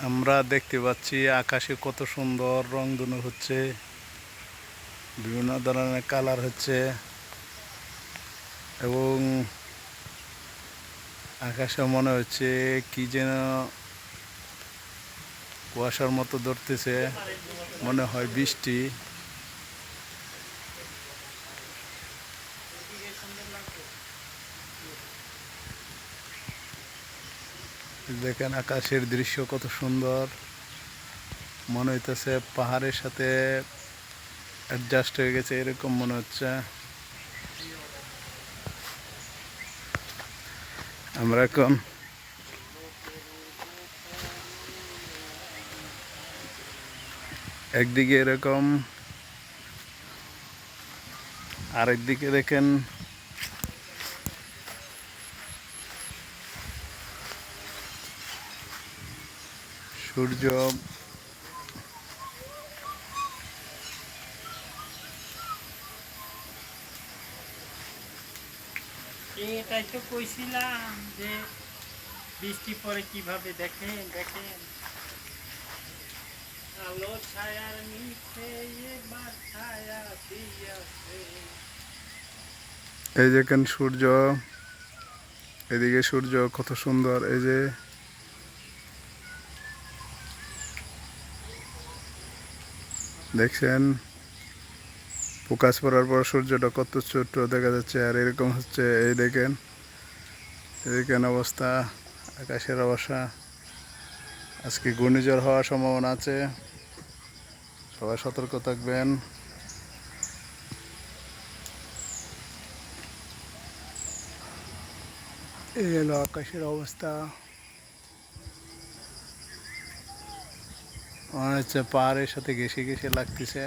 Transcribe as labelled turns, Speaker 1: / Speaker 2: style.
Speaker 1: আমরা দেখতে পাচ্ছি আকাশে কত সুন্দর রংধনু হচ্ছে, বিভিন্ন ধরনের কালার হচ্ছে এবং আকাশে মনে হচ্ছে কি যেন কুয়াশার মতো ধরতেছে, মনে হয় বৃষ্টি। দেখেন আকাশের দৃশ্য কত সুন্দর, মনে হইতেছে পাহাড়ের সাথে অ্যাডজাস্ট হয়ে গেছে এরকম মনে হচ্ছে। আমরা এখন একদিকে এরকম, আরেকদিকে দেখেন সূর্য।
Speaker 2: এটাই তো কইছিলাম যে বৃষ্টি পরে কিভাবে দেখেন দেখেন আলো ছায়ার নিচে এবার ছায়া দিয়াছে।
Speaker 1: এই দেখেন সূর্য, এদিকে সূর্য কত সুন্দর। এই যে দেখছেন ফোকাস পড়ার পর সূর্যটা কত ছোট দেখা যাচ্ছে, আর এরকম হচ্ছে। এই দেখেন, এই দেখেন অবস্থা, আকাশের অবস্থা। আজকে ঘূর্ণিঝড় হওয়ার সম্ভাবনা আছে, সবাই সতর্ক থাকবেন। এই হলো আকাশের অবস্থা, মনে হচ্ছে পাহাড়ের সাথে ঘেঁষে ঘেঁষে লাগতেছে।